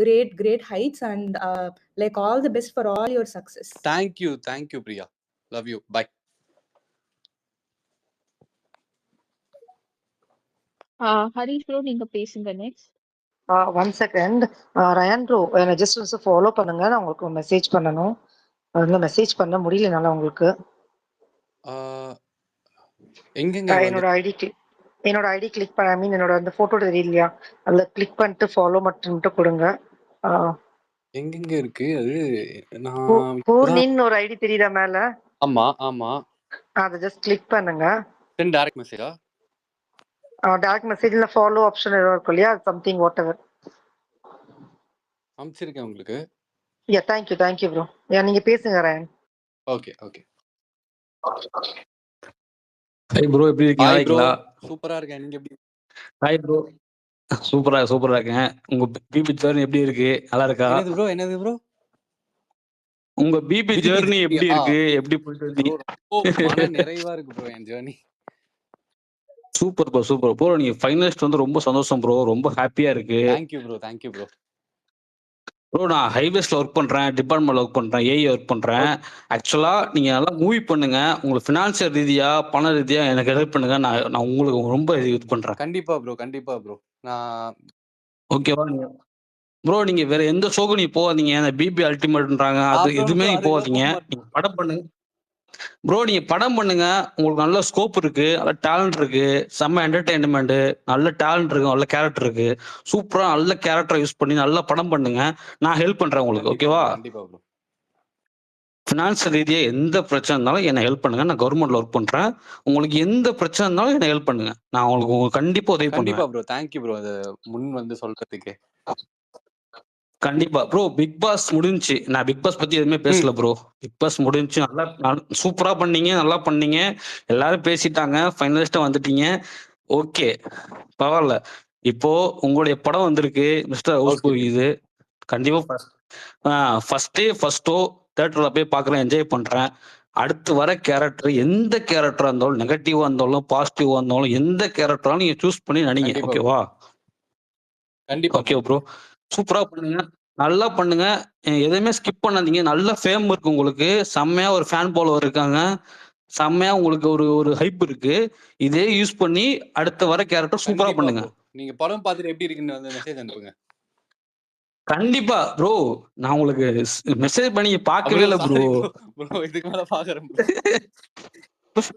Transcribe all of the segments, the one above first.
great heights, and like all the best for all your success. Thank you Priya, love you, bye. Harish bro நீங்க பேசுங்க next. One second Rayan bro, என்னை just வந்து follow பண்ணுங்க. நான் உங்களுக்கு message பண்ணணும். வந்து மெசேஜ் பண்ண முடியலனால உங்களுக்கு எங்கெங்க என்னோட ஐடி கிளிக் பண்ண, ஐ மீன் என்னோட அந்த போட்டோ தெரியலையா, அதில் கிளிக் பண்ணிட்டு ஃபாலோ மட்டும் கொடுங்க. எங்கெங்க இருக்கு அது? நான் பூர்ணின்னு ஒரு ஐடி தெரியுதா மேல? ஆமா அதை ஜஸ்ட் கிளிக் பண்ணுங்க. சென்ட் டைரக்ட் மெசேஜா? டைரக்ட் மெசேஜ்ல ஃபாலோ ஆப்ஷன் ஏதோ இருக்கும் இல்லையா, சம்திங் வாட் எவர் அனுப்பிச்சிருக்கேன் உங்களுக்கு. Yeah thank you bro. நீங்க பேசுங்க ரயான். ஓகே ஹாய் ப்ரோ, எப்படி இருக்கீங்க? சூப்பரா இருக்கேன். நீங்க எப்படி? ஹாய் ப்ரோ, சூப்பரா இருக்கேன். உங்க பிபி ஜர்னி எப்படி இருக்கு? நல்லா இருக்கா? என்னது ப்ரோ? உங்க பிபி ஜர்னி எப்படி இருக்கு? எப்படி போயிட்டு இருக்கு? மன நிறைவா இருக்கு ப்ரோ என் ஜர்னி. Super bro. நீங்க ஃபைனலிஸ்ட் வந்து ரொம்ப சந்தோஷம் ப்ரோ, ரொம்ப ஹாப்பியா இருக்கு. Thank you bro. ப்ரோ நான் ஹைவேஸ்ல ஒர்க் பண்றேன், டிபார்ட்மெண்ட்ல ஒர்க் பண்றேன், ஏஐ ஒர்க் பண்றேன். ஆக்சுவலா நீங்க நல்லா மூவி பண்ணுங்க. உங்களுக்கு ஃபினான்சியல் ரீதியா, பண ரீதியா எனக்கு ஹெல்ப் பண்ணுங்க. நான் உங்களுக்கு ரொம்ப இது பண்றேன். கண்டிப்பா ப்ரோ. நான் ஓகேவா? ப்ரோ நீங்க வேற எந்த ஷோக்கு நீங்க போகாதீங்க. அந்த பிபி அல்டிமேட்ன்றாங்க, அது எதுவுமே நீங்க போகாதீங்க. நீங்க படம் பண்ணுங்க ப்ரோ. நீங்க படம் பண்ணுங்க, உங்களுக்கு நல்ல ஸ்கோப் இருக்கு, நல்ல டேலண்ட் இருக்கு, செம்ம என்டர்டைன்மெண்ட், நல்ல டேலண்ட் இருக்கு, நல்ல கேரக்டர் இருக்கு. சூப்பரா நல்ல கேரக்டர் யூஸ் பண்ணி நல்ல படம் பண்ணுங்க. நான் ஹெல்ப் பண்றேன் உங்களுக்கு. ஓகேவா? கண்டிப்பா ப்ரோ. ஃபினான்சியல் ரீதியா எந்த பிரச்சனை இருந்தாலும் என்ன ஹெல்ப் பண்ணுங்க. நான் கவர்மெண்ட்ல ஒர்க் பண்றேன். உங்களுக்கு எந்த பிரச்சனை இருந்தாலும் என்ன ஹெல்ப் பண்ணுங்க. நான் உங்களுக்கு கண்டிப்பா உதவி பண்ணுவேன். கண்டிப்பா ப்ரோ. தேங்க்யூ ப்ரோ, அது முன் வந்து சொல்றதுக்கு. கண்டிப்பா ப்ரோ. பிக் பாஸ் முடிஞ்சுச்சு. நான் பிக் பாஸ் பத்தி எதுவுமே பேசல ப்ரோ. பிக் பாஸ் முடிஞ்சுச்சு. நல்லா சூப்பரா பண்ணீங்க, நல்லா பண்ணீங்க. எல்லாரும் பேசிட்டாங்க, ஃபைனலிஸ்டா வந்துட்டீங்க. ஓகே, பரவாயில்ல. இப்போ உங்களுடைய படம் வந்திருக்கு, மிஸ்டர் ஹவுஸ்ஃபுல். இது கண்டிப்பா ஃபர்ஸ்ட் ஷோ தியேட்டர்ல போய் பாக்குறேன், என்ஜாய் பண்றேன். அடுத்து வர கேரக்டர், எந்த கேரக்டரா இருந்தாலும், நெகட்டிவா இருந்தாலும் பாசிட்டிவா இருந்தாலும், எந்த கேரக்டராலும் நீங்க சூஸ் பண்ணி நடிங்க. ஓகேவா? கண்டிப்பா ஓகே ப்ரோ. சூப்பரா பண்ணுங்க, நல்லா பண்ணுங்க. எதையுமே ஸ்கிப் பண்ணாதீங்க. நல்ல ஃபேம் இருக்கு உங்களுக்கு. செம்மையா ஒரு ஃபேன் ஃபாலோவர் இருக்காங்க. செம்மையா உங்களுக்கு ஒரு ஹைப் இருக்கு. இதே யூஸ் பண்ணி அடுத்த வர கேரக்டர் சூப்பரா பண்ணுங்க. நீங்க படம் பார்த்துட்டு எப்படி இருக்குன்னு வந்து மெசேஜ் அனுப்புங்க. கண்டிப்பா ப்ரோ. நான் உங்களுக்கு மெசேஜ் பண்ணி பார்க்கவே இல்லை ப்ரோ. இதுக்கு மேல பாக்குறேன்.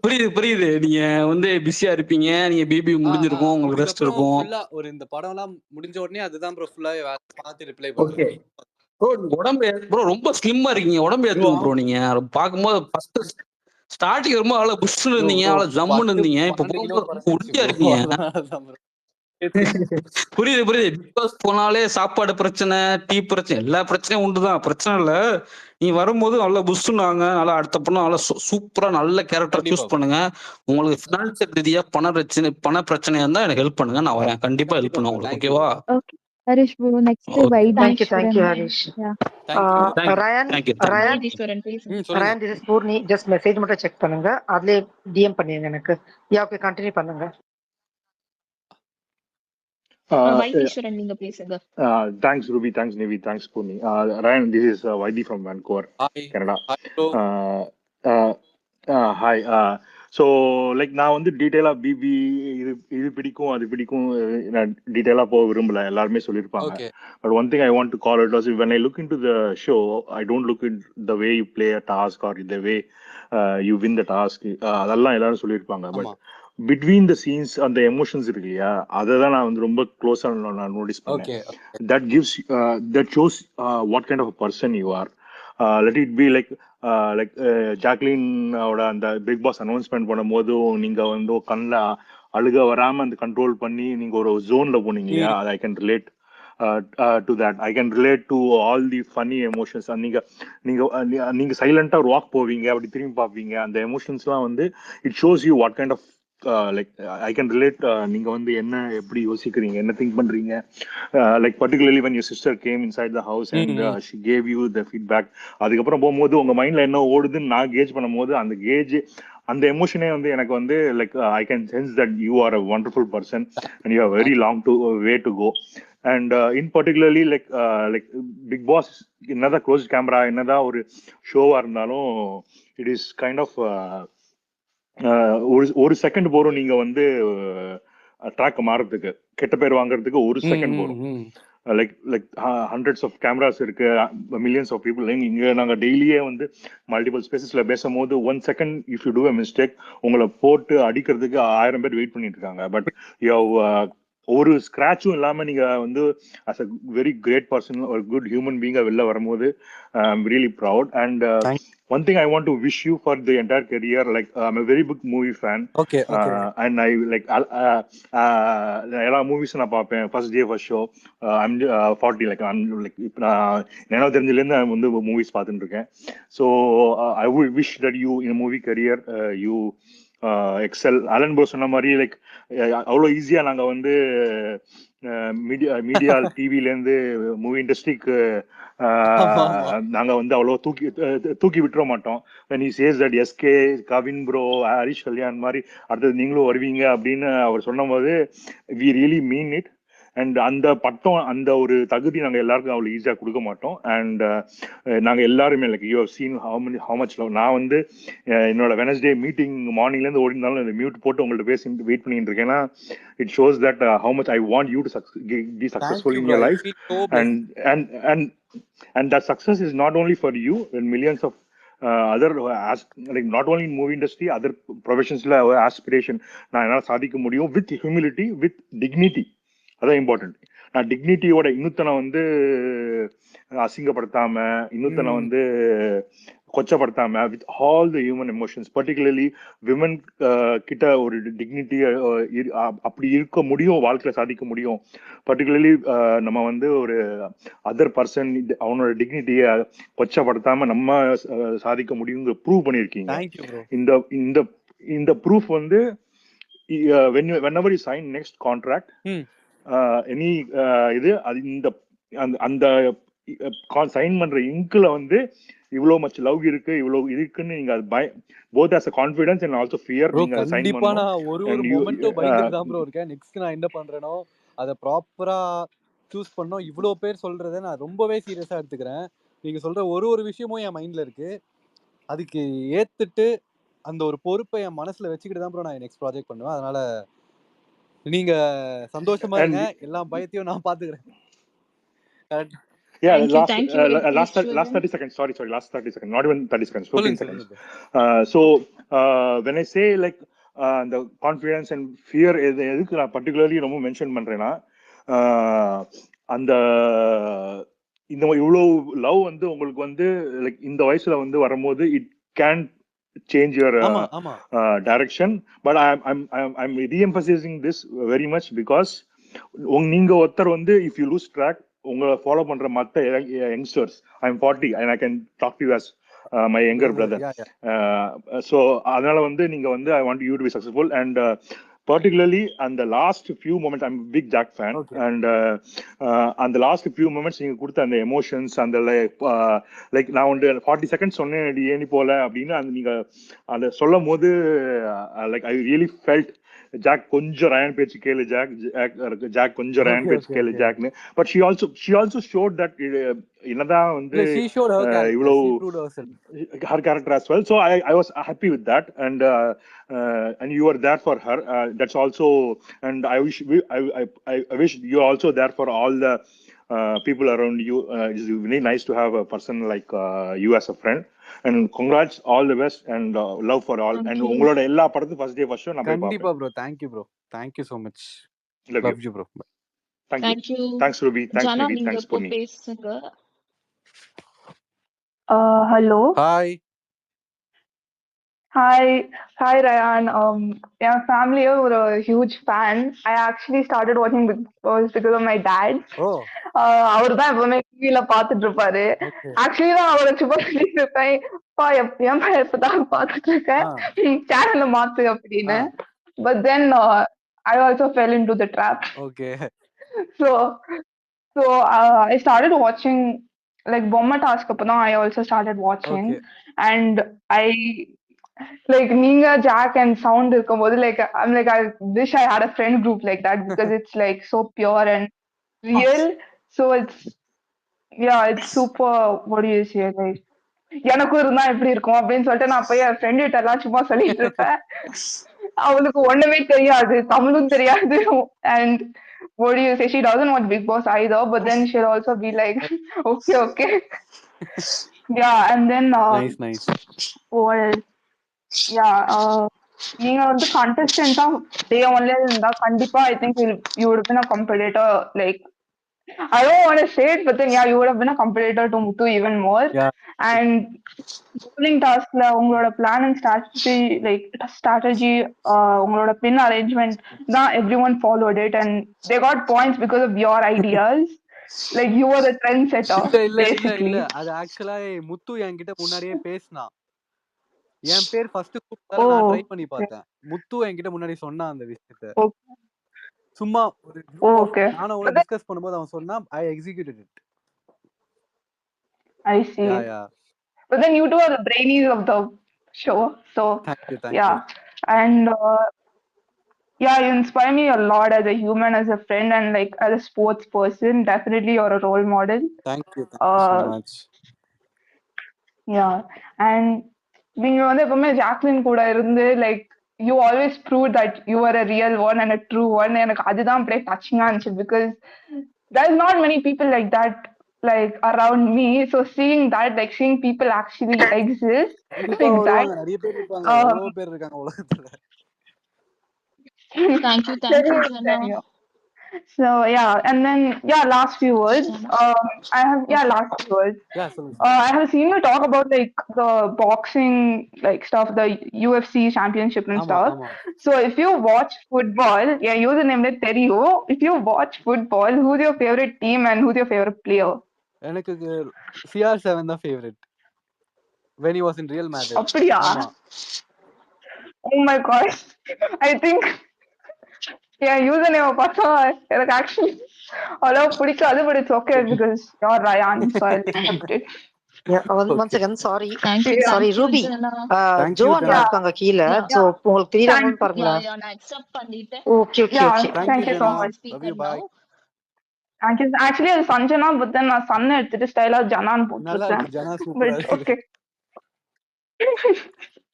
புரியுது. நீங்க வந்து பிஸியா இருப்பீங்க. நீங்க பிபி முடிஞ்சிருக்கும், உங்களுக்கு ரெஸ்ட் இருக்கும். ஒரு இந்த படம் எல்லாம் முடிஞ்ச உடனே அதுதான் ப்ரோ ஃபுல்லா பார்த்து ரிப்ளை பண்ணுவேன். ப்ரோ உடம்பு ப்ரோ ரொம்ப ஸ்லிம்மா இருக்கீங்க. உடம்பு ஏத்துங்க ப்ரோ. நீங்க பாக்கும்போது ஃபர்ஸ்ட் ஸ்டார்டிங் ரொம்ப அவ்வளவு புஷ்னு இருந்தீங்க, அவ்வளவு ஜம்முன்னு இருந்தீங்க. இப்ப போகும்போது உறுதியா இருக்கீங்க. புரியுது. பிக் பாஸ் போனாலே சாப்பாடு பிரச்சனை, டீ பிரச்சனை, எல்லா பிரச்சனையும் உண்டுதான். பிரச்சனை இல்ல. நீ வரும்போது நல்லா புஷ்னாங்க, நல்லா அடுத்த படம் நல்லா சூப்பரா நல்ல கேரக்டர் சூஸ் பண்ணுங்க. உங்களுக்கு பினான்சியல் ரீதியா பண பிரச்சனை இருந்தா எனக்கு ஹெல்ப் பண்ணுங்க. நான் வரேன், கண்டிப்பா ஹெல்ப் பண்ணுவேன் உங்களுக்கு. ஓகேவா? Harish bro next thank you Harish. Rayan this is Poorni. Just message மட்டும் செக் பண்ணுங்க, அதுலயே டிஎம் பண்ணிருங்க எனக்கு. ஓகே, கண்டினியூ பண்ணுங்க. நீங்க பேசுங்க. Thanks Ruby, thanks Nivi, thanks Purni. Ryan, this is Vaidi from Vancouver, Canada. Hi. So like நான் வந்து டீடைலா பிபி இது பிடிக்கும் அது பிடிக்கும் நான் டீடைலா போக விரும்பல, எல்லாருமே சொல்லியிருப்பாங்க. But one thing I want to call it was when I look into the show, I don't look at the way you play a task or the way you win the task. அதெல்லாம் எல்லாரும் சொல்லியிருப்பாங்க. But between the scenes அந்த emotions இருக்கு இல்லையா, அதை தான் நான் வந்து ரொம்ப க்ளோஸா நான் நோட்டீஸ் பண்ணேன். That shows what kind of a person you are. Let it be like ஜாக்லினோட அந்த பிக் பாஸ் அனௌன்ஸ்மெண்ட் பண்ணும்போது நீங்க வந்து கண்ணில் அழுக வராம அந்த கண்ட்ரோல் பண்ணி நீங்க ஒரு ஜோன்ல போனீங்க இல்லையா, அது ஐ can relate to that. I can relate to all the funny emotions. நீங்க சைலண்டா ஒரு வாக் போவீங்க, அப்படி திரும்பி பார்ப்பீங்க, அந்த எமோஷன்ஸ்லாம் வந்து it shows you what kind of like I can relate. நீங்க வந்து என்ன எப்படி யோசிக்கிறீங்க, என்ன திங்க் பண்றீங்க. Like particularly when your sister came inside the house and she gave you the feedback. அதுக்கப்புறம் போகும்போது உங்க மைண்ட்ல என்ன ஓடுதுன்னு நான் கேஜ் பண்ணும்போது அந்த கேஜ் அந்த எமோஷனே வந்து எனக்கு வந்து like I can sense that you are a wonderful person and you are very long to way to go. And in particularly like Bigg Boss என்னதான் க்ளோஸ் கேமரா என்னதான் ஒரு ஷோவா இருந்தாலும் இட் இஸ் கைண்ட் ஆஃப் ஒரு second போறோம் நீங்க வந்து track மாறதுக்கு, கெட்ட பேர் வாங்குறதுக்கு ஒரு செகண்ட் போறோம். லைக் ஹண்ட்ரட்ஸ் ஆஃப் கேமராஸ் இருக்கு, மில்லியன்ஸ் ஆஃப் பீப்புள். இங்க நாங்க டெய்லியே வந்து மல்டிபிள் ஸ்பேசஸ்ல பேசும்போது 1 second if you do a mistake உங்களை போட்டு அடிக்கிறதுக்கு 1000 பேர் வெயிட் பண்ணிட்டு இருக்காங்க. பட் ஒரு ஸ்கிராச்சும் இல்லாம நீங்க வந்து as a very great person, ஒரு குட் ஹியூமன் பீங்கா வெளில வரும்போது I am really proud. And one thing I want to wish you for the entire career, like I'm a very big movie fan. Okay. And I like எல்லா movies நான் பார்ப்பேன். First day first show. I'm 40, like I'm like இப்போ நான் என்ன தெரிஞ்சதுல இருந்து நான் வந்து movies பார்த்துட்டு இருக்கேன். So I would wish that you in a movie career you excel. Alan bro சொன்ன மாதிரி லைக் அவ்வளோ ஈஸியா நாங்க வந்து மீடியா டிவில இருந்து மூவி இண்டஸ்ட்ரிக்கு நாங்க வந்து அவ்வளோ தூக்கி விட்டுற மாட்டோம். when he says that SK, Kavin bro, Harish Kalyan மாதிரி அடுத்தது நீங்களும் வருவீங்க அப்படின்னு அவர் சொன்ன போது we really mean it. And அந்த பட்டம், அந்த ஒரு தகுதி நாங்கள் எல்லாருக்கும் அவ்வளோ ஈஸியாக கொடுக்க மாட்டோம். அண்ட் நாங்கள் எல்லாருமே like you have seen how much love. நான் வந்து என்னோட வெனஸ்டே மீட்டிங் மார்னிங்லேருந்து ஓடினாலும் இந்த மியூட் போட்டு உங்கள்ட்ட பேசி வெயிட் பண்ணிட்டு இருக்கேன். ஏன்னா it shows that how much I want you to be successful in your life. And that success is not only for you and millions of other like not only in movie industry, other professions la aspiration நான் என்னால் சாதிக்க முடியும் with humility, with dignity. அதான் important. நான் டிக்னிட்டியோட இன்னொத்தனை வந்து அசிங்கப்படுத்தாம, இன்னொத்தனை வந்து கொச்சப்படுத்தாம, with all the human emotions, particularly women கிட்ட ஒரு டிக்னிட்டி அப்படி இருக்க முடியும், வாழ்க்கையில சாதிக்க முடியும். பர்டிகுலர்லி நம்ம வந்து ஒரு அதர் பர்சன் அவனோட டிக்னிட்டியை கொச்சப்படுத்தாம நம்ம சாதிக்க முடியுங்க ப்ரூவ் பண்ணியிருக்கீங்க. இந்த ப்ரூஃப் வந்து whenever you sign next contract, any இது அது இந்த அந்த சைன் பண்ற இங்க்ல வந்து இவ்வளவு மச் லவ் இருக்கு, இவ்வளவு இருக்குன்னு நீங்க both as a confidence and also fear நீங்க சைன் பண்ணனும். நான் ஒரு மொமெண்டோ பயந்துட்டு தான் ப்ரோ இருக்கேன். நெக்ஸ்ட் நான் என்ன பண்றேனோ அத ப்ராப்பரா சூஸ் பண்ணனும். இவ்ளோ பேர் சொல்றதை நான் ரொம்பவே சீரியஸா எடுத்துக்கிறேன். நீங்க சொல்ற ஒரு விஷயமும் என் மைண்ட்ல இருக்கு. அதுக்கு ஏத்துட்டு அந்த ஒரு பொறுப்பை என் மனசுல வச்சுக்கிட்டு தான் ப்ரோ நான் நெக்ஸ்ட் ப்ராஜெக்ட் பண்ணுவேன். அதனால நீங்க சந்தோஷமா இருங்க, எல்லா பயத்தையும் நான் பாத்துக்கிறேன். Yeah, last 30 seconds. Sorry, last 30 seconds. Not even 30 seconds, 15 seconds. So, when I say like the confidence and fear, எதுக்கு நான் particularly ரொம்ப மென்ஷன் பண்றேன்னா, அந்த இந்த இவ்வளவு லவ் வந்து உங்களுக்கு வந்து லைக் இந்த வயசுல வந்து வரும்போது it can change your direction. But I'm re-emphasizing this very much because நீங்க ஒருத்தர் வந்து if you lose track உங்களை ஃபாலோ பண்ற மத்த youngsters, I'm 40 and I can talk to you as my younger brother. So அதனால வந்து நீங்க வந்து I want you to be successful. And particularly on the last few moments, I'm a big Jack fan. Okay. And on the last few moments நீங்க கொடுத்த அந்த emotions, அந்த like நான் வந்து 40 செகண்ட்ஸ் சொன்னேன் ஏனி போல அப்படின்னு அந்த நீங்க அதை சொல்லும் போது like I really felt Jack கொஞ்சம் ரயன் பேச்சு கேளு, ஜாக் கொஞ்சம் ரயன் பேச்சு கேளு ஜாக்னு. But she also showed that என்னதான் வந்து இவ்வளவு her character as well. So I was happy with that. And you were there for her. That's also, and I wish you are also there for all the people around you. It's really nice to have a person like you as a friend. And congrats, all the best, and love for all. And உங்களோட எல்லா படத்து first day first show நான் போய் பார்ப்பேன். கண்டிப்பா bro. Thank you so much. Love you bro. Thank you. Thanks Ruby. Thanks Ruby. Thanks Puni. Hello. Hi Ryan. My family are a huge fan. I actually started watching Big Boss because of my dad. அவர் தான் எப்பவுமே டிவில பாத்துட்டு இருப்பாரு. Actually நான் அவரை சும்மா சொல்லிட்டு இருப்பேன், என் பையன் இப்பதான் பாத்துட்டு இருக்கேன், சேனல்ல மாத்து அப்படின்னு. But then I also fell into the trap. Okay. So I started watching like Bomma Task. I also started watching. Okay. And like நீங்க ஜாக் அண்ட் சவுண்ட் இருக்கும்போது like I'm like I wish I had a friend group like that because it's like so pure and real. So it's yeah, it's super. What do you say? Like எனக்கும் இருந்தா எப்படி இருக்கும் அப்படின்னு சொல்லிட்டு நான் போய் என் friend கிட்ட எல்லாம் சும்மா சொல்லிட்டு இருப்பேன். அவளுக்கு ஒண்ணுமே தெரியாது, தமிழும் தெரியாது. And what do you say? She doesn't watch Big Boss either, but then she'll also be like, okay, okay. Yeah, and then nice. what else? Yeah, நீங்க வந்து contestants day only இருந்தா கண்டிப்பா I think you would have been a competitor. Like I don't want to say it, but then yeah, you would have been a competitor to Muthu even more. Yeah. And bowling taskல உங்களோட plan and strategy, உங்களோட pin arrangement தான் everyone followed it and they got points because of your ideas. Like you were the trendsetter basically. இல்ல அது ஆக்சுவலா முத்து என்கிட்ட முன்னாடியே பேசினா. என் பேர் ஃபர்ஸ்ட் கூப்பிட்டால நான் ட்ரை பண்ணி பார்த்தேன். முத்து என்கிட்ட முன்னாடி சொன்னான் அந்த விஷயத்தை. சும்மா ஒரு நானும் டிஸ்கஸ் பண்ணும்போது அவன் சொன்னா I executed it. I see. Yeah. But then you two are the brainies of the show. So thank you. Yeah. And yeah, you inspire me a lot as a human, as a friend, and like as a sports person. Definitely you're a role model. Thank you so much. Yeah. And நீங்க வந்து எப்பவுமே Jacqueline கூட இருந்து like you always proved that you are a real one and a true one. எனக்கு அதுதான் அப்படியே டச்சிங்கா இருந்துச்சு because there's not many people like that like around me. So seeing that, like seeing people actually exist like that. நிறைய பேர் இருக்காங்க, எவ்வளவு பேர் இருக்காங்க உலகத்துல. Thank you, Jana. So yeah, and then yeah, last few words. Last few words. I have seen you talk about like the boxing like stuff, the UFC championship and stuff. So if you watch football, username le Terio. If you watch football, who's your favorite team and who's your favorite player? எனக்கு CR7 தான் favorite. When he was in Real Madrid. அப்படியா? Oh my god. I think username பார்த்தா எனக்கு actually அவ்வளவு பிடிக்காது, but it's okay because you're Ryan, so I'll accept it. Yeah, once again, sorry. Sorry, Ruby. Joan இருக்காங்க கீழ. So உங்களுக்கு தெரியுதான்னு பாருங்க. நான் accept பண்ணிட்டேன். Okay. Thank you so much. Love you, bye. Thank you. Actually அது சஞ்சனா, but then நான் சன்ன எடுத்துட்டு ஸ்டைலா ஜனான் நல்லா போட்டுட்டேன். இருக்கு, ஜனா சூப்பரா இருக்கு. Okay.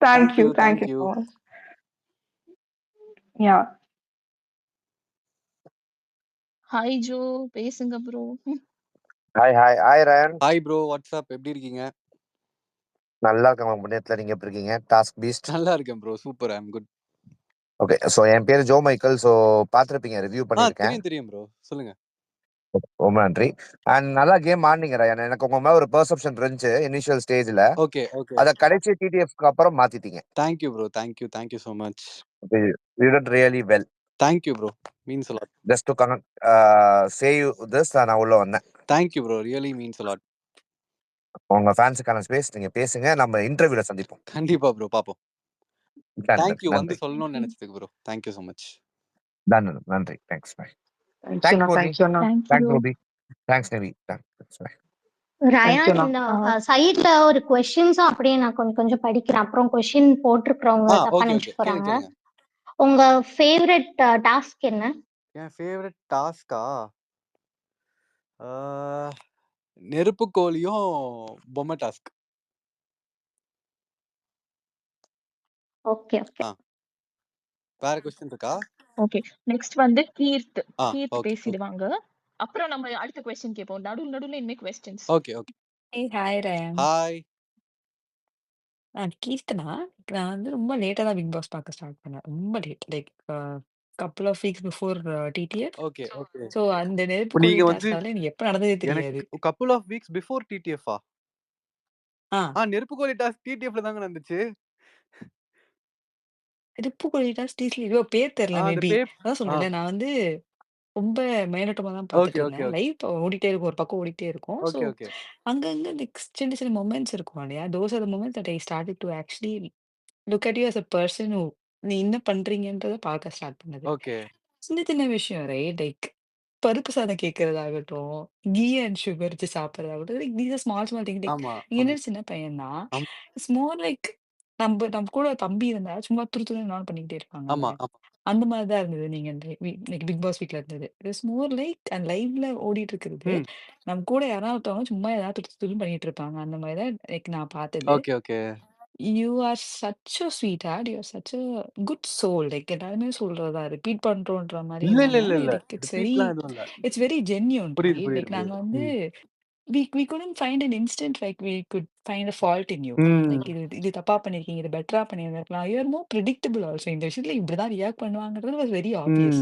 Thank you so much. Yeah. Hi Joe, பேசுங்க bro. Hi Ryan. Hi bro, what's up? எப்படி இருக்கீங்க? நல்லா இருக்கேன். முன்னேத்துல நீங்க எப்படி இருக்கீங்க? Task beast. நல்லா இருக்கேன் bro, super, I'm good. Okay, so என் பேர் ஜோ மைக்கேல். சோ பாத்திருப்பீங்க, ரிவ்யூ பண்ணிருக்கேன். தெரியும் bro, சொல்லுங்க. ரொம்ப நன்றி. அண்ட் நல்லா கேம் ஆடுனீங்க Ryan. எனக்கு உங்க மேல ஒரு பெர்செப்ஷன் இருந்துச்சு இனிஷியல் ஸ்டேஜ்ல. ஓகே. அத கடைசி TTFக்கு அப்புறம் மாத்திட்டீங்க. Thank you bro, thank you so much. You did really well. Thank you bro, means a lot. Just to say you this, நான் உள்ள வந்தேன். Thank you bro, really means a lot. உங்க ஃபேன்ஸ்க்கான space நீங்க பேசுங்க, நம்ம இன்டர்வியூல சந்திப்போம். கண்டிப்பா bro, பாப்போம். Thank you வந்து சொல்லணும்னு நினைச்சதுக்கு bro. Thank you so much. நன்றி. Thanks, bye. Thank you. Thanks Ruby. Thanks Nevi. Thanks, bye. Rayan, இந்த சைட்ல ஒரு கொஸ்டின்ஸும் அப்படியே நான் கொஞ்சம் படிக்கிறேன். அப்புறம் கொஸ்டின் போட்டிருக்கிறவங்க தப்பா நினைச்சு போறாங்க. உங்க ஃபேவரட் டாஸ்க் என்ன? என் ஃபேவரட் டாஸ்கா நெருப்பு கோழியும் பொம்மை டாஸ்க். ஓகே. வேற क्वेश्चन இருக்கா? ஓகே, நெக்ஸ்ட் வந்து கீர்த் பேசிடுவாங்க. அப்புறம் நம்ம அடுத்த क्वेश्चन கேட்போம். நடுவுல இனிமே questions. Okay. Hi Rayan. Hi. நான் கீர்த்தனா. நான் வந்து ரொம்ப லேட்டா தான் பிக் பாஸ் பார்க்க ஸ்டார்ட் பண்ணேன். ரொம்ப late, like couple of weeks before TTF. Okay. So அந்த நெருப்பு கோழி நீங்க வந்து டாஸ்கால எனக்கு எப்ப நடந்ததே தெரியாது. எனக்கு couple of weeks before TTF நெருப்பு கோழி டாஸ்க் TTFல தாங்க நடந்துச்சு. நெருப்பு கோழி டாஸ்க் டீஸ்ல பேர் தெரியல மேபி. அதான் சொன்னேன்ல, நான் வந்து ரொம்ப மேலோட்டமா தான் பார்த்துட்டு இருந்தேன். லைவ் ஓடிட்டே இருக்கும், ஒரு பக்கம் ஓடிட்டே இருக்கும். So okay. அங்கங்க சின்ன சின்ன மொமெண்ட்ஸ் இருக்கும் இல்லையா? Those are the moments that I started to actually look at you as a person who நீ என்ன பண்றீங்கன்றத பார்க்க ஸ்டார்ட் பண்ணது. ஓகே. சின்ன சின்ன விஷயம் ரைட், லைக் பருப்பு சாதம் கேட்கறதாகட்டும், கீ அண்ட் சுகர் வச்சு சாப்பிட்றதாகட்டும், like these are small thing. Like ஆமா. என்ன சின்ன பையன் தான். இட்ஸ் மோர் லைக் நம்ம கூட தம்பி இருந்தா சும்மா துருன்னு பண்ணிக்கிட்டே இருப்பாங்கல்ல. அந்த மாதிரி தான் இருந்தது நீங்க லைக் பிக் பாஸ் வீக்ல இருந்தது. இட்ஸ் மோர் லைக் லைவ்ல ஓடிட்டு இருக்கிறது. நம்ம கூட யாராவது ஒருத்தவங்க சும்மா ஏதாவது துருன்னு பண்ணிட்டு இருப்பாங்க. அந்த மாதிரி தான் லைக் நான் பார்த்தது. You are such a sweetheart. You are such a good soul. Like எல்லாருமே சொல்றதா ரிப்பீட் பண்றோன்ற மாதிரி இல்லாம like it's very genuine right. Like நாங்க வந்து we couldn't find an instant like we could find a fault in you. Like இது தப்பா பண்ணிருக்கீங்க, இது பெட்டரா பண்ணிருக்கலாம். You are more predictable also. இந்த விஷயத்துல இப்படிதான் ரியாக்ட் பண்ணுவாங்கிறது was very obvious.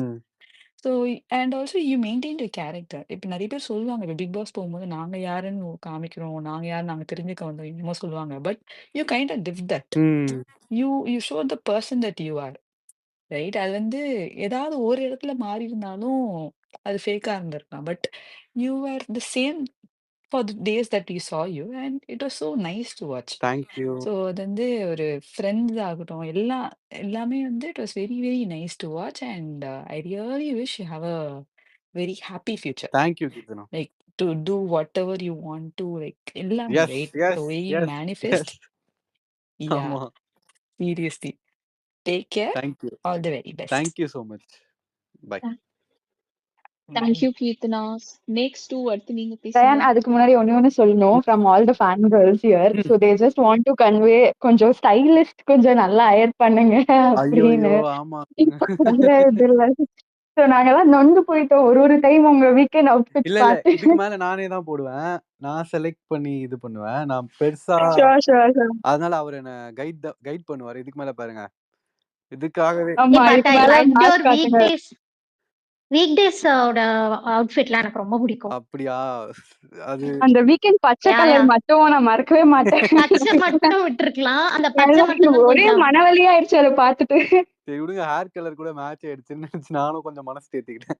So and also you maintain your character. இப்போ நிறைய பேர் சொல்லுவாங்க, இப்போ பிக் பாஸ் போகும்போது நாங்க யாருன்னு காமிக்கிறோம், நாங்க யார் நாங்க தெரிஞ்சுக்க வந்தோம் என்னமோ சொல்லுவாங்க. பட் யூ கைண்ட் ஆஃப் டிவ் that. You show the person that you are right. அது வந்து ஏதாவது ஒரு இடத்துல மாறி இருந்தாலும் அது ஃபேக்கா இருந்திருக்கலாம். But you are the same for the days that we saw you and it was so nice to watch. So அது வந்து ஒரு ஃப்ரெண்ட்ஸ் ஆகட்டும் எல்லாமே வந்து it was very very nice to watch and I really wish you have a very happy future. Like to do whatever you want to, like எல்லாமே right, the way you manifest. Yeah, seriously, take care. All the very best. Thank you so much. Bye. Thank you Keerthana. Next அடுத்து நீங்க rayon, பேசுங்க. அதுக்கு முன்னாடி ஒண்ணு சொல்லணும். From all the fan girls here, so they just want to convey கொஞ்சம் stylist கொஞ்சம் நல்லா ஹையர் பண்ணுங்க அப்படின்னு. இது இல்ல. ஸோ நாங்கெல்லாம் நொந்து போயிட்டோம் ஒரு டைம் உங்க வீக்கெண்ட் அவுட்ஃபிட் பார்த்து. இதுக்கு மேல நானே தான் போடுவேன். நான் செலக்ட் பண்ணி இது பண்ணுவேன். நான் பெருசா அதனால அவர் என்ன கைட் பண்ணுவாரு. இதுக்கு மேல பாருங்க, இதுக்காகவே. வீக்டேஸோட அவுட்ஃபிட்லாம் எனக்கு ரொம்ப பிடிக்கும். அப்படியா? அது அந்த வீக்கெண்ட் பச்சை கலர் மட்டும் நான் மறக்கவே மாட்டேன். பச்சை மட்டும் விட்டுருக்கலாம். அந்த பச்சை மட்டும் ஒரே மனவலி ஆயிடுச்சு அதை பார்த்துட்டு. சரி விடுங்க, ஹேர் கலர் கூட மேட்ச் ஆயிடுச்சுன்னு நினைச்சு நானும் கொஞ்சம் மனசு தேத்திக்கிட்டேன்.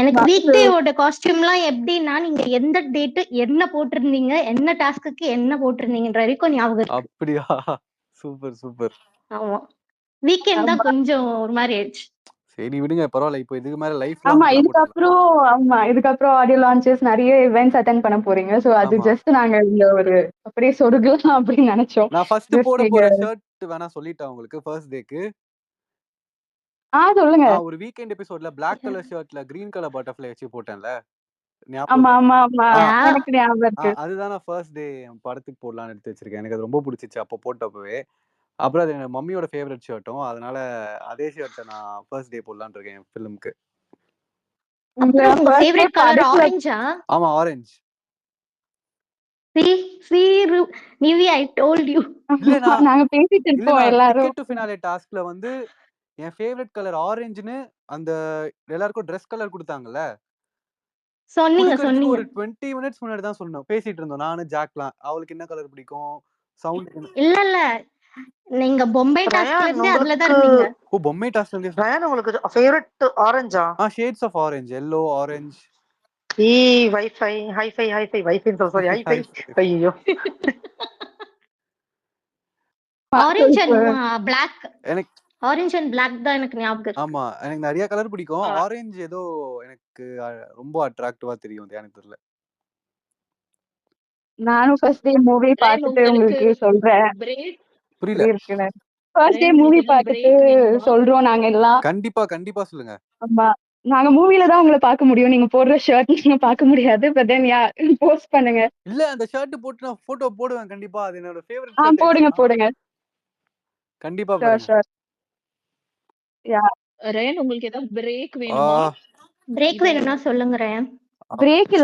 எனக்கு வீக்டேவோட காஸ்டியூம்லாம் எப்படின்னா, நீங்க எந்த டேட் என்ன போட்டிருந்தீங்க, என்ன டாஸ்க்கு என்ன போட்டிருந்தீங்கன்ற வரைக்கும் ஞாபகம் இருக்கு. அப்படியா? Super super. ஆமா, வீக்கெண்ட் தான் கொஞ்சம் ஒரு மாதிரி ஆயிடுச்சு. சரி விடுங்க, பரவாயில்ல. இப்போ இதுக்கு மேல லைஃப் இதுக்கப்புறம் ஆடியோ லான்ச்சஸ் நிறைய இவெண்ட்ஸ் அட்டெண்ட் பண்ண போறீங்க. சோ அது ஜஸ்ட் நாங்க இந்த ஒரு அப்படியே சொருகலாம் அப்படின்னு நினைச்சோம். நான் ஃபர்ஸ்ட் போட போற ஷர்ட் வேணா சொல்லிட்டேன் உங்களுக்கு. ஃபர்ஸ்ட் டேக்கு சொல்லுங்க. ஒரு வீக்கெண்ட் எபிசோட்ல Black கலர் ஷர்ட்ல கிரீன் கலர் பட்டர்ஃப்ளை வச்சு போட்டேன்ல, அதுதான் நான் ஃபர்ஸ்ட் டே படத்துக்கு போடலாம்னு எடுத்து வச்சிருக்கேன். எனக்கு அது ரொம்ப பிடிச்சிச்சு அப்போ போட்டப்பவே. அப்புறம் அது என் மம்மியோட ஃபேவரட் ஷர்ட்டும், அதனால அதே ஷர்ட்டை நான் ஃபர்ஸ்ட் டே போடலான்னு இருக்கேன் ஃபிலிமுக்கு. ஆமா, ஆரஞ்சு. டிக்கெட் டு ஃபினாலே டாஸ்க்ல வந்து என் ஃபேவரட் கலர் ஆரஞ்சுன்னு அந்த எல்லாருக்கும் ட்ரெஸ் கலர் கொடுத்தாங்கல்ல, சொன்னீங்க. ஒரு 20 மினிட்ஸ் முன்னாடி தான் சொன்னோம், பேசிட்டு இருந்தோம் நானும் ஜாக்லாம். அவளுக்கு என்ன கலர் பிடிக்கும், சவுண்ட் இல்ல நீங்க பொம்பை டாஸ்க்ல இருந்து அதுல தான் இருந்தீங்க. ஓ, பொம்பை டாஸ்க்ல இருந்து. ரயான், உங்களுக்கு ஃபேவரட் ஆரஞ்சா? Shades of orange, yellow, orange. Wifi sorry hifi. ஐயோ, ஆரஞ்சு அண்ட் பிளாக். எனக்கு ஆரஞ்சு அண்ட் பிளாக் தான் எனக்கு ஞாபகம் இருக்கு. ஆமா, எனக்கு நிறைய கலர் பிடிக்கும். ஆரஞ்சு ஏதோ எனக்கு ரொம்ப அட்ராக்டிவா தெரியும், எனக்கு தெரியல. நானும் ஃபர்ஸ்ட் டே மூவி பார்த்துட்டு உங்களுக்கு சொல்றேன். புரியல. ஃபர்ஸ்ட் டே மூவி பார்த்துட்டு சொல்றோம் நாங்க எல்லாம். கண்டிப்பா சொல்லுங்க. ஆமா, நாங்க மூவில தான் உங்களை பார்க்க முடியும். நீங்க போடுற ஷர்ட் நீங்க பார்க்க முடியாது. பட் தென் போஸ்ட் பண்ணுங்க. இல்ல, அந்த ஷர்ட் போட்டு நான் போட்டோ போடுவேன் கண்டிப்பா. அது என்னோட ஃபேவரட் ஷர்ட். போடுங்க கண்டிப்பா போடுங்க. ரயன், உங்களுக்கு ஏதாவது பிரேக் வேணுமா? பிரேக் வேணும்னா சொல்லுங்க ரயன். பிரேக்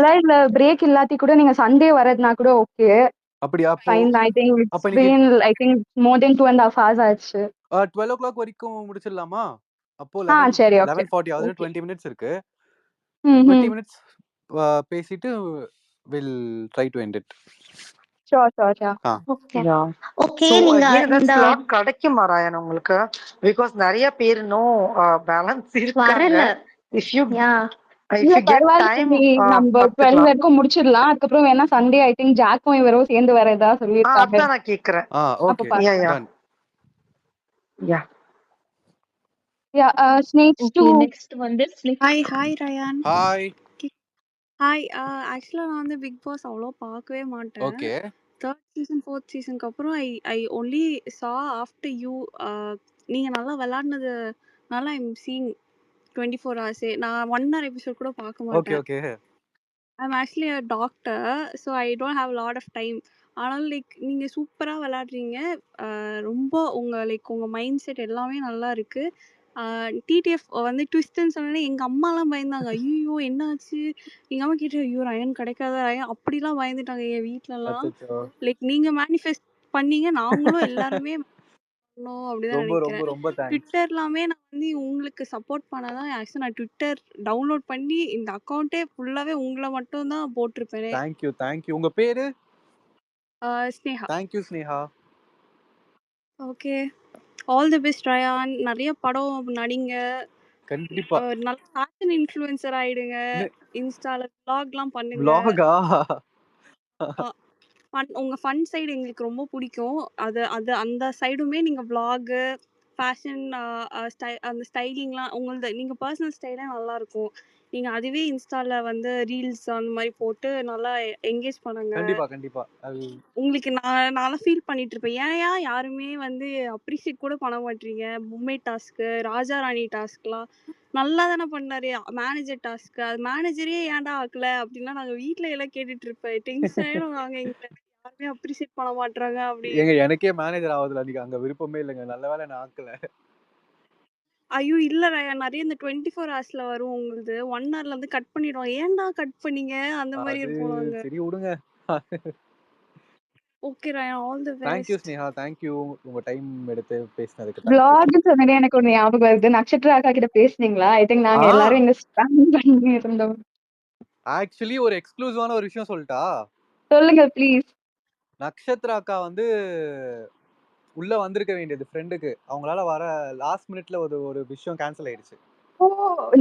பிரேக் இல்லாட்டி கூட நீங்க சண்டே வரதுனா கூட ஓகே. அப்படியா? I think it's been more than 2.5 hours ஆச்சு. 12 o'clock வரைக்கும் முடிச்சிடலாமா? அப்போ சரி, 11:40 ஆகுது. 20 minutes இருக்கு. 20 minutes பேசிட்டு we'll try to end it. Sure. Okay, நீங்க இந்த ஸ்லாட் கிடைக்குமா ரயான் உங்களுக்கு? பிகாஸ் நிறைய பேர் பேலன்ஸ் இருக்காங்க. if you get time, நம்ம 12 வரைக்கும் முடிச்சிடலாம். அதுக்கப்புறம் வேணா சண்டே ஐ திங்க் ஜாக்கும் இவரும் சேர்ந்து வரதா சொல்லிருக்காங்க. அதான் நான் கேக்குறேன். Okay, done. Snakes to next வந்து ஹாய் ரயான். ஹாய். ஹாய். ஆக்சுவலா நான் வந்து பிக் பாஸ் அவ்வளோ பார்க்கவே மாட்டேன். ஓகே. தேர்ட் சீசன் ஃபோர்த் சீசனுக்கு அப்புறம் ஐ ஒன்லி சா ஆஃப்டர் யூ. நீங்கள் நல்லா விளாட்னதுனால ஐ எம் சீங் 24 ஹவர்ஸே. நான் 1 hour எபிசோட் கூட பார்க்க ஓகே மாட்டேன். Okay I'm actually a doctor, so I don't have lot of time. ஆனாலும் லைக் நீங்கள் சூப்பராக விளாட்றீங்க. ரொம்ப உங்கள் மைண்ட் செட் எல்லாமே நல்லா இருக்குது. டிடிஎஃப் வந்து ட்விஸ்ட்டுன்னு சொன்னோன்னே எங்கள் அம்மாலாம் பயந்தாங்க. ஐயோ என்னாச்சு? எங்கள் அம்மா கேட்டு ஐயோ ரயன் கிடைக்காத ரயன் அப்படிலாம் பயந்துட்டாங்க என் வீட்டிலலாம். அச்சோ லைக் நீங்கள் மேனிஃபெஸ்ட் பண்ணீங்க, நாங்களும் எல்லாருமே பண்ணோம் அப்படிதான் ரொம்ப ரொம்ப நினைக்கிறேன். ரொம்ப தேங்க்ஸ். ட்விட்டர்லாமே நான் வந்து உங்களுக்கு சப்போர்ட் பண்ணாதான் ஆக்சுவலி நான் ட்விட்டர் டவுன்லோட் பண்ணி இந்த அக்கௌண்ட்டே ஃபுல்லாகவே உங்களை மட்டும் தான் போட்டிருப்பேனே. Thank you thank you. உங்க பேரு? Sneha. Thank you Sneha. Okay, all the best Rayan. நிறைய படம் நடிங்க. கண்டிப்பா. நல்ல ஃபேஷன் இன்ஃப்ளூயன்சர் ஆயிடுங்க. இன்ஸ்டால vlogலாம் பண்ணுங்க. vlog-ஆ? உங்கள் ஃபன் சைடு எங்களுக்கு ரொம்ப பிடிக்கும். அது அது அந்த சைடுமே நீங்கள் vlog, ஃபேஷன், அந்த ஸ்டைலிங்லாம் உங்களது நீங்கள் பர்சனல் ஸ்டைலே நல்லாயிருக்கும். நீங்கள் அதுவே இன்ஸ்டாவில் வந்து ரீல்ஸ் அந்த மாதிரி போட்டு நல்லா என்கேஜ் பண்ணுங்க. கண்டிப்பா கண்டிப்பா. அது உங்களுக்கு நான்லாம் ஃபீல் பண்ணிட்டு இருப்பேன். ஏன்யா யாருமே வந்து அப்ரிஷியேட் கூட பண்ண மாட்டீங்க? பொம்மை டாஸ்க்கு, ராஜா ராணி டாஸ்க்லாம் நல்லா தானே பண்ணாரு. மேனேஜர் டாஸ்க்கு, அது மேனேஜரே ஏன்டா ஆக்கல அப்படின்லாம் நாங்கள் வீட்டில் எல்லாம் கேட்டுட்டு இருப்பேன். டென்ஷன் ஆகிடும். நாங்கள் எங்களை யாருமே அப்ரிஷியேட் பண்ண மாட்றாங்க அப்படி. எனக்கே மேனேஜர் ஆகுதுல அன்னைக்கு அங்க விருப்பமே இல்லைங்க. நல்ல வேலை நான் ஆக்கல. ஐயோ இல்ல ரயா, நிறைய இந்த 24 ஹவர்ஸ்ல வரும் உங்களுது. 1 hourல இருந்து கட் பண்ணிடுவோம். ஏன்டா கட் பண்ணீங்க அந்த மாதிரி அது இருப்போம் நாங்க. சரி விடுங்க. Okay Raya, all the thank you best. Sneha. Thank you உங்க டைம் எடுத்து பேசினதுக்கு. vlog சொன்னதே எனக்கு ஒண்ணு ஞாபகம் வருது. நட்சத்திர அக்கா கிட்ட பேசுனீங்களா? ஐ திங்க் நாங்க எல்லாரும் இங்க ஸ்பேம் பண்ணி இருந்தோம். ஆக்சுவலி ஒரு எக்ஸ்க்ளூசிவான ஒரு விஷயம் சொல்லட்டா? சொல்லுங்க ப்ளீஸ். நக்ஷத்ரா அக்கா வந்து உள்ள வந்திருக்க வேண்டியது ஃப்ரெண்டுக்கு. அவங்களால வர லாஸ்ட் மினிட்ல ஒரு விஷயம் கேன்சல் ஆயிடுச்சு. ஓ,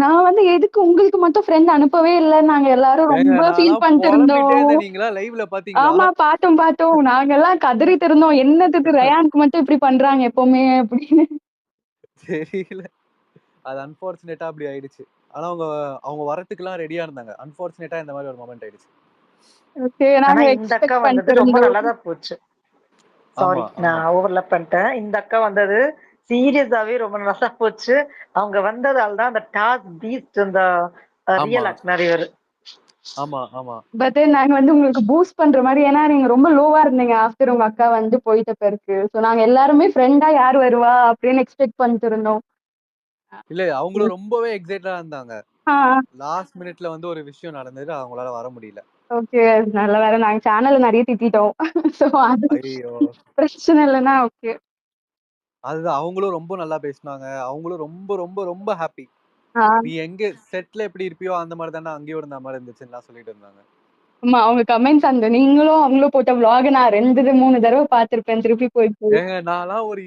நான் வந்து எதுக்கு உங்களுக்கு மட்டும் ஃப்ரெண்ட் அனுப்பவே இல்ல. நாங்க எல்லாரும் ரொம்ப ஃபீல் பண்ணிட்டு இருந்தோம். நீங்களா லைவ்ல பாத்தீங்களா? ஆமா பார்த்தோம். நாங்க எல்லாம் கதறிட்டு இருந்தோம். என்னதுக்கு ரயானுக்கு மட்டும் இப்படி பண்றாங்க எப்பவுமே அப்படின்னு. தெரியல. அது அன்பார்ச்சுனேட்டா அப்படி ஆயிடுச்சு. ஆனா அவங்க வரதுக்குலாம் ரெடியா இருந்தாங்க. அன்பார்ச்சுனேட்டா இந்த மாதிரி ஒரு மொமெண்ட் ஆயிடுச்சு. ஓகே, நாங்க இந்த அக்கா வந்தது ரொம்ப நல்லதா போச்சு. சாரி நான் ஓவர்லாப் பண்ணிட்டேன். இந்த அக்கா வந்தது சீரியஸாவே ரொம்ப நல்லா போச்சு. அவங்க வந்ததால தான் அந்த டாஸ்க் பீஸ்ட் அந்த ரியல் ஆக்டர் இவர். ஆமா ஆமா. பட் நாங்க வந்து உங்களுக்கு பூஸ்ட் பண்ற மாதிரி, ஏன்னா நீங்க ரொம்ப லோவா இருந்தீங்க ஆஃப்டர் உங்க அக்கா வந்து போயிட்ட பிறகு. சோ நாங்க எல்லாருமே ஃப்ரெண்டா யார் வருவா அப்படின்னு எக்ஸ்பெக்ட் பண்ணிட்டு இருந்தோம். இல்ல அவங்களும் ரொம்பவே எக்ஸைட்டடா இருந்தாங்க. லாஸ்ட் மினிட்ல வந்து ஒரு விஷயம் நடந்தது, அவங்களால வர முடியல. ஓகே, நல்ல வேற நாங்க சேனல்ல நிறைய திட்டிட்டோம். சோ அது பிரச்சனை இல்லைன்னா ஓகே. அதுதான் அவங்களும் ரொம்ப நல்லா பேசினாங்க. அவங்களும் ரொம்ப ரொம்ப ரொம்ப ஹாப்பி. நீ எங்க செட்ல எப்படி இருப்பியோ அந்த மாதிரி தானே அங்கேயும் இருந்த மாதிரி இருந்துச்சுன்னு சொல்லிட்டு இருந்தாங்க. ஆமா, அவங்க கமெண்ட்ஸ் அந்த நீங்களும் அவங்களும் போட்ட vlog நான் 2-3 தடவை பார்த்திருப்பேன் திருப்பி போயிட்டு. நான்லாம் ஒரு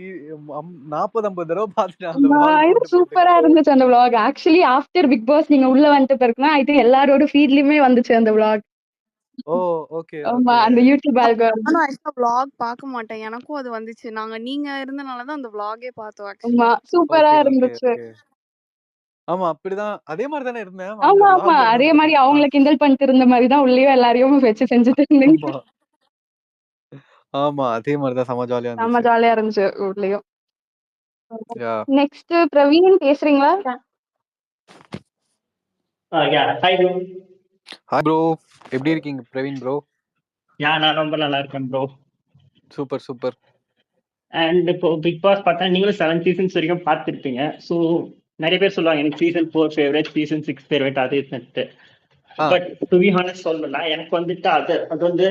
40-50 தடவை பார்த்துட்டேன் அந்த vlog. சூப்பரா இருந்துச்சு அந்த vlog. Actually after Bigg Boss நீங்க உள்ள வந்துட்ட பிறகுனா ஐ திங்க் எல்லாரோட ஃபீட்லயுமே வந்துச்சு அந்த vlog. ஓ ஓகே. ஆமா, அந்த யூடியூப் ஆல்காரிதம். நான் ஆக்சுவலா vlog பார்க்க மாட்டேன். எனக்கும் அது வந்துச்சு. நீங்க இருந்தனால தான் அந்த vlog-ஏ பார்த்தோம் ஆமா, ஆக்சுவலா. சூப்பரா இருந்துச்சு. ஆமா அப்படிதான். அதே மாதிரி தானே இருந்தேன். ஆமா அதே மாதிரி அவங்களை கிண்டல் பண்ணிட்டு இருந்த மாதிரி தான் உள்ளேயும் எல்லாரையும் வச்சு செஞ்சுட்டு இருந்தீங்க. ஆமா அதே மாதிரி தான். செம ஜாலியா இருந்துச்சு. செம ஜாலியா இருந்துச்சு உள்ளேயும். நெக்ஸ்ட் பிரவீன் பேசுறீங்களா? Hi bro. ஹாய் ப்ரோ, எப்படி இருக்கீங்க பிரவீன் ப்ரோ? நான் ரொம்ப நல்லா இருக்கேன் ப்ரோ. Super super. அண்ட் இப்போ பிக் பாஸ் பார்த்தா நீங்களும் 7 சீசன்ஸ் வரைக்கும் பார்த்துருப்பீங்க. ஸோ நிறைய பேர் சொல்லுவாங்க எனக்கு சீசன் 4 ஃபேவரட், சீசன் 6 ஃபேவரட் அது இதுன்ட்டு. பட் டு பி ஹானஸ்ட் சொல்லலாம், எனக்கு வந்துட்டு அது வந்து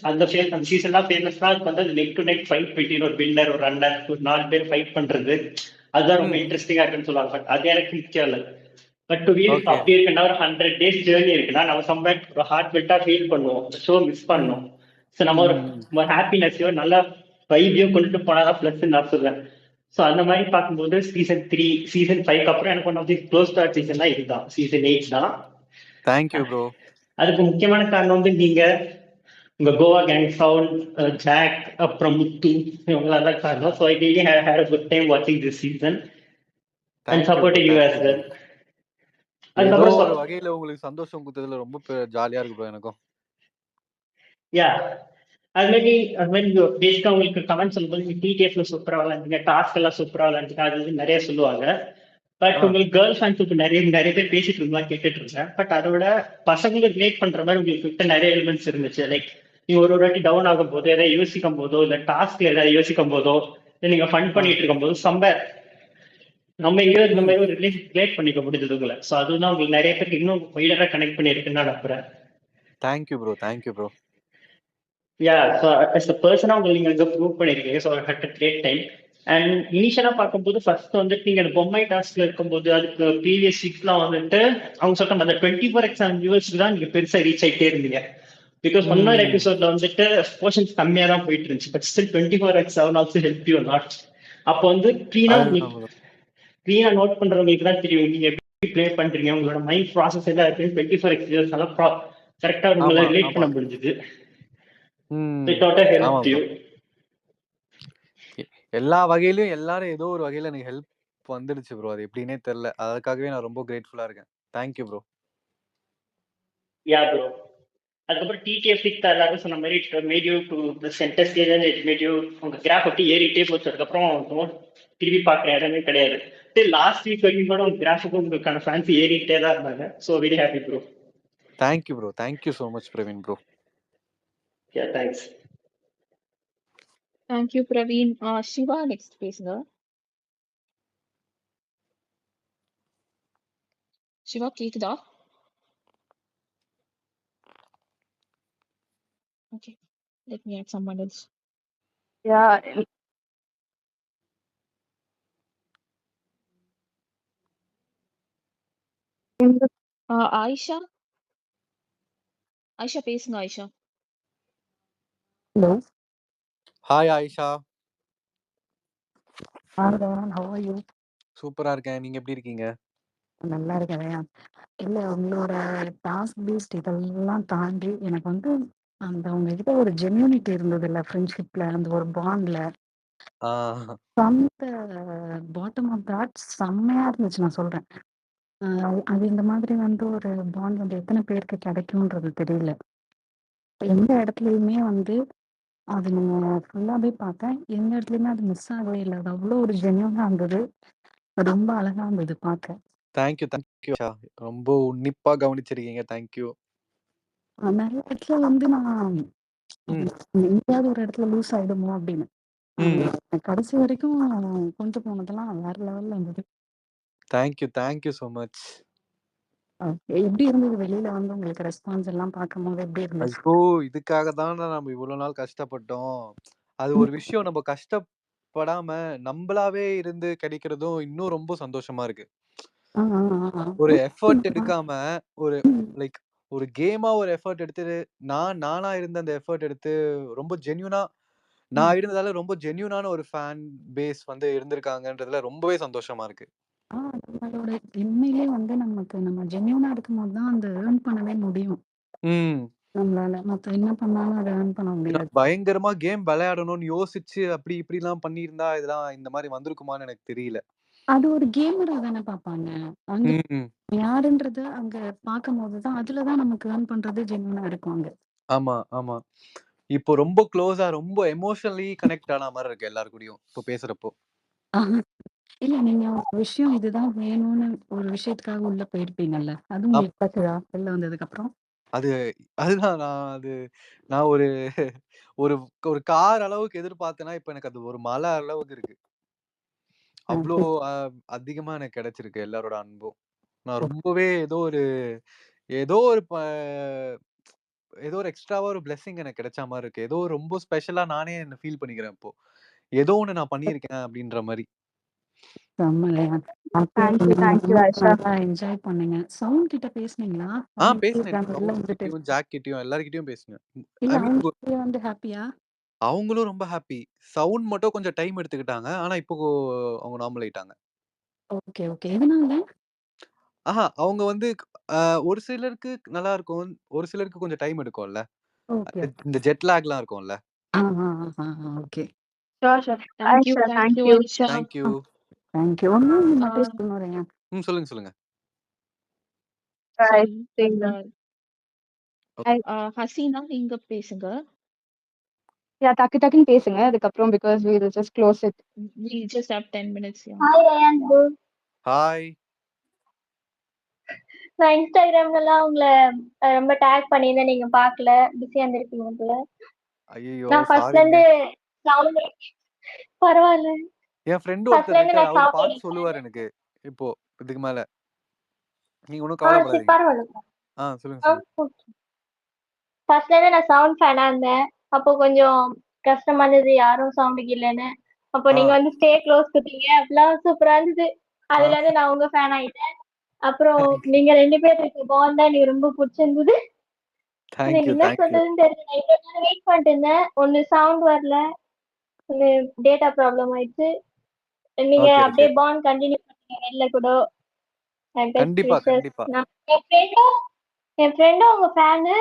அந்த சீசன் தான் ஃபேமஸ் தான். அதுக்கு வந்து neck to neck fight between ஒரு வின்னர் ஒரு ரன்னர் ஒரு 4 பேர் ஃபைட் பண்றது அதுதான் ரொம்ப இன்ட்ரெஸ்டிங்கா இருக்குன்னு சொல்லுவாங்க. பட் அது எனக்கு முக்கியம் இல்லை. பட் டு வீல் அப்படி இருக்குன்னா ஒரு 100 days ஜேர்னி இருக்குன்னா நம்ம சம்வேர் ஒரு ஹார்ட் பில்ட்டா ஃபீல் பண்ணுவோம், ஷோ மிஸ் பண்ணோம். ஸோ நம்ம ஒரு ஹாப்பினஸையோ நல்ல வைபியோ கொண்டுட்டு போனாதான் பிளஸ் நான் சொல்லுவேன். ஸோ அந்த மாதிரி பார்க்கும்போது சீசன் 3 சீசன் 5 அப்புறம் எனக்கு ஒன் ஆஃப் தி க்ளோஸ் டாட் சீசன் தான் இதுதான், சீசன் 8 தான். Thank you bro. அதுக்கு முக்கியமான காரணம் வந்து நீங்க உங்க கோவா கேங் சவுண்ட், ஜாக், அப்புறம் முத்து இவங்களால தான் காரணம். So I really hate a good time watching this season and supporting you as well. அதுக்கப்புறம் ஒரு வகையில உங்களுக்கு சந்தோஷம் கொடுத்ததுல ரொம்ப ஜாலியா இருக்கு ப்ரோ எனக்கும். யா அது மாதிரி பேசிக்கா உங்களுக்கு கமெண்ட் சொல்லும்போது நீங்க டிடிஎஃப்ல சூப்பரா விளாண்டுங்க, டாஸ்க் எல்லாம் சூப்பரா விளாண்டுங்க, அது நிறைய சொல்லுவாங்க. பட் உங்களுக்கு கேர்ள் ஃபேன்ஸ் இப்போ நிறைய நிறைய பேர் பேசிட்டு இருந்தா கேட்டுட்டு இருந்தேன். பட் அதை விட பசங்களுக்கு ரிலேட் பண்ற மாதிரி உங்களுக்கு நிறைய எலிமெண்ட்ஸ் இருந்துச்சு. லைக் நீங்க ஒரு வாட்டி டவுன் ஆகும் போது, எதாவது யோசிக்கும் போதோ, இல்ல டாஸ்க்ல ஏதாவது யோசிக்கும் போதோ, இல்லை நீங்க ஃபன் பண்ணிட்டு இருக்கும் போது சம்பேர் நம்ம எங்கேயோ இந்த மாதிரி ஒரு ரிலேட் பண்ணிக்க முடிஞ்சது உங்களை. ஸோ அதுதான் உங்களுக்கு நிறைய பேருக்கு இன்னும் வைடரா கனெக்ட் பண்ணியிருக்குன்னு நான் நம்புறேன். Thank you bro. Yeah, so as a பர்சனாக உங்களுக்கு நீங்கள் அங்கே ப்ரூவ் பண்ணியிருக்கீங்க. So had a great time. And இனிஷியலாக பார்க்கும்போது ஃபர்ஸ்ட் வந்துட்டு நீங்கள் அந்த பொம்மை டாஸ்க்ல இருக்கும்போது அதுக்கு ப்ரீவியஸ் வீக்ஸ்லாம் வந்துட்டு அவங்க சொல்ற அந்த 24x7 வியூவர்ஸ்க்கு தான் நீங்கள் பெருசாக ரீச் ஆகிட்டே இருந்தீங்க. பிகாஸ் ஒன்னொரு எபிசோட்ல வந்துட்டு போர்ஷன்ஸ் கம்மியாக தான் போயிட்டு இருந்துச்சு. But still 24x7 also help you lot. அப்போ வந்து க்ளீனா நோட் பண்றவங்களுக்கு தான் தெரியும் நீங்க எப்படி ப்ளே பண்றீங்க, உங்களோட மைண்ட் ப்ராசஸ் எல்லாம் இருக்கு. 24x வியூவர்ஸ் எல்லாம் கரெக்டா உங்களை ரிலேட் பண்ண முடிஞ்சது. எல்லா வகையிலும் எல்லாரும் ஏதோ ஒரு வகையில எனக்கு ஹெல்ப் வந்துடுச்சு ப்ரோ. அது எப்படின்னே தெரியல. அதுக்காகவே நான் ரொம்ப கிரேட்ஃபுல்லா இருக்கேன். Thank you bro. Yeah bro. அதுக்கப்புறம் டிடிஎஃப் எல்லாரும் சொன்ன மாதிரி it made you to the centre stage and it made you உங்க கிராஃப் ஒட்டி ஏறிட்டே போச்சு. அதுக்கப்புறம் திரும்பி பார்க்குற இடமே கிடையாது. லாஸ்ட் வீக் வரைக்கும் கூட உங்க கிராஃபுக்கும் உங்களுக்கான ஃபேன்ஸ் ஏறிக்கிட்டே தான் இருந்தாங்க. So very happy bro. Thank you bro. Thank you so much Praveen bro. Yeah thanks. Thank you Praveen. Siva next பேசுங்க. சிவா கேக்குதா? Okay, let me add someone else. Yeah. Ayesha பேசுங்க. Ayesha. Hello. Hi Ayesha. Hi Rayan, how are you? சூப்பரா இருக்கேன். நீங்க எப்படி இருக்கீங்க? நல்லா இருக்கேன் Rayan. இல்ல உங்களோட டாஸ்க் பேஸ்ட் இதெல்லாம் தாண்டி எனக்கு வந்து அந்த உங்ககிட்ட ஒரு ஜென்யூனிட்டி இருந்தது இல்ல, ஃப்ரெண்ட்ஷிப்ல அந்த ஒரு பாண்ட்ல அந்த பாட்டம் ஆஃப் தாட் செம்மையா இருந்துச்சு. நான் சொல்றேன் அது இந்த மாதிரி வந்து ஒரு பாண்ட் வந்து எத்தனை பேருக்கு கிடைக்கும்ன்றது தெரியல. எந்த இடத்துலயுமே வந்து அது நீங்க ஃபுல்லாவே பார்த்தேன். எந்த இடத்துலயுமே அது மிஸ் ஆகவே இல்லை. அது அவ்வளோ ஒரு ஜென்யூனா இருந்தது. ரொம்ப அழகா இருந்தது பார்க்க. தேங்க்யூ ஆயிஷா. ரொம்ப உன்னிப்பா கவனிச்சிருக்கீங்க. தேங்க்யூ. நிறைய இடத்துல வந்து நான் எங்கேயாவது ஒரு இடத்துல லூஸ் ஆயிடுமோ அப்படின்னு கடைசி வரைக்கும் கொண்டு போனதெல்லாம் வேற லெவல்ல இருந்தது. Thank you so much. எப்படி இருந்தது வெளியில வந்து உங்களுக்கு ரெஸ்பான்ஸ் எல்லாம் பார்க்கும்போது எப்படி இருந்தது? ஐயோ, இதுக்காக தான் நம்ம இவ்வளவு நாள் கஷ்டப்பட்டோம். அது ஒரு விஷயம். நம்ம கஷ்டப்படாம நம்மளாவே இருந்து கிடைக்கிறதும் இன்னும் ரொம்ப சந்தோஷமா இருக்கு. ஒரு எஃபர்ட் எடுக்காம ஒரு லைக் ஒரு கேமா ஒரு எஃபர்ட் எடுத்து நானா இருந்த அந்த எஃபர்ட் எடுத்து ரொம்ப ஜென்யூனா நான் இருந்ததால ரொம்ப ஜென்யூனான ஒரு ஃபேன் பேஸ் வந்து இருந்திருக்காங்கன்றதுல ரொம்பவே சந்தோஷமா இருக்கு. நம்மளோட உண்மையிலே வந்து நம்ம ஜென்யூனா இருக்கும்போது தான் அந்த ஏர்ன் பண்ணவே முடியும். நம்மளால மத்த என்ன பண்ணாலும் அதை ஏர்ன் பண்ண முடியாது. பயங்கரமா கேம் விளையாடணும்னு யோசிச்சு அப்படி இப்படி எல்லாம் பண்ணியிருந்தா இதெல்லாம் இந்த மாதிரி வந்திருக்குமான்னு எனக்கு தெரியல. அது ஒரு கேமரா தானே பாப்பாங்க. அங்க யாருன்றது அங்க பார்க்கும் போதுதான் அதுலதான் நமக்கு ஏர்ன் பண்றது ஜென்யூனா இருக்கும் அங்க. ஆமா. இப்போ ரொம்ப க்ளோஸா ரொம்ப எமோஷனலி கனெக்ட் ஆன மாதிரி இருக்கு எல்லாரு கூடயும் இப்போ பேசுறப்போ. இல்ல நீங்க ஒரு விஷயம் இதுதான் வேணும்னு ஒரு விஷயத்துக்காக உள்ள போயிருப்பீங்கல்ல, அது உங்களுக்கு பத்துதா வெளில வந்ததுக்கு அப்புறம்? அதுதான் நான் ஒரு ஒரு ஒரு கார் அளவுக்கு எதிர்பார்த்தேன்னா இப்ப எனக்கு அது ஒரு மலை அளவுக்கு இருக்கு. அவ்வளோ அதிகமா எனக்கு கிடைச்சிருக்கு எல்லாரோட அன்பும். நான் ரொம்பவே ஏதோ ஒரு எக்ஸ்ட்ராவா ஒரு பிளெஸிங் எனக்கு கிடைச்ச மாதிரி இருக்கு. ஏதோ ரொம்ப ஸ்பெஷலா நானே என்ன ஃபீல் பண்ணிக்கிறேன் இப்போ. ஏதோ ஒண்ணு நான் பண்ணியிருக்கேன் அப்படின்ற மாதிரி. என்ஜாய் பண்ணுங்க. சவுண்ட் கிட்ட பேசுனீங்களா? பேசுனேன். ஜாக் கிட்டயும் எல்லார்கிட்டயும் பேசுனேன். வந்து ஹாப்பியா? அவங்களும் ரொம்ப ஹாப்பி. சவுண்ட் மட்டும் கொஞ்சம் டைம் எடுத்துக்கிட்டாங்க. ஆனா இப்போ அவங்க நார்மல் ஆயிட்டாங்க. ஓகே. எதனால? அவங்க வந்து ஒரு சிலருக்கு நல்லா இருக்கும். ஒரு சிலருக்கு கொஞ்சம் டைம் எடுக்கும்ல. இந்த ஜெட் லாக்லாம் இருக்கும்ல. ஓகே. தேங்க்யூ. சொல்லுங்க. ஹசீனா நீங்க பேசுங்க. யா டக்கு டக்குன்னு பேசுங்க அதுக்கப்புறம் because we will just close it. We just have 10 minutes. Yeah. Hi Rayan bro. Hi. நான் இன்ஸ்டாகிராம்லலாம் உங்களை ரொம்ப டேக் பண்ணியிருந்தேன், நீங்க பார்க்கல, பிஸியா இருந்திருக்கீங்க போல. ஐயோ நான் ஃபர்ஸ்ட்ல சாரிங்க. இருந்து சவுண்ட் பரவாயில்ல. என் ஃப்ரெண்ட் ஃபர்ஸ்ட்ல ஒருத்தர் இருந்து இருக்காரு, நான் அவர் சவுண்ட் பார்த்து சொல்லுவார் எனக்கு. இப்போ இதுக்கு மேல நீங்க ஒன்றும் சரி கவலைப்படாதீங்க. பரவாயில்ல. சொல்லுங்க சொல்லுங்க. ஃபர்ஸ்ட்ல இருந்து நான் சவுண்ட் ஃபேனா இருந்தேன். அப்போ கொஞ்சம் கஷ்டமா இருந்தது, யாரும் சவுண்டுக்கு இல்லைன்னு. அப்போ நீங்க வந்து ஸ்டே க்ளோஸ் கொடுத்தீங்க, அப்பெல்லாம் சூப்பரா இருந்தது. அதுல இருந்து நான் உங்க ஃபேன் ஆயிட்டேன். அப்புறம் நீங்க 2 பேர் இருக்க பாண்ட் தான் எனக்கு ரொம்ப பிடிச்சிருந்தது. எனக்கு என்ன சொல்றதுன்னு தெரியல. நான் இவ்வளவு நேரம் வெயிட் பண்ணிட்டு இருந்தேன். ஒன்னு சவுண்ட் வரல, ஒன்னு டேட்டா ப்ராப்ளம் ஆயிடுச்சு. நீங்க அப்படியே பாண்ட் கண்டினியூ பண்ணீங்க வெளில கூட. கண்டிப்பா கண்டிப்பா. என் ஃப்ரெண்டும் உங்க ஃபேனு.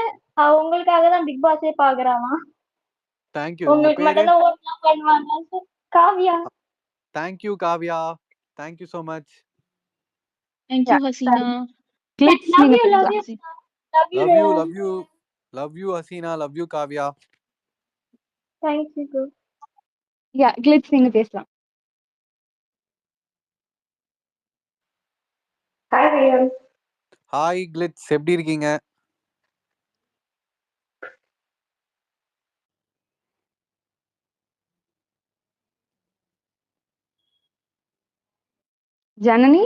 உங்களுக்காக தான் பிக் பாஸே பாக்குறாளாம். Thank you. உங்களுக்கு மட்டும் தான் ஓட்லாம் பண்ணுவாங்க. Kavya. Thank you Kavya. Thank you so much. Thank you Hasina. Glitz Love you, love you Hasina, love you Kavya. Thank you bro. Yeah glitz நீங்க பேசலாம். ஹாய் ரயான். ஹாய் கிளிட்ஸ், எப்படி இருக்கீங்க? ஜனனி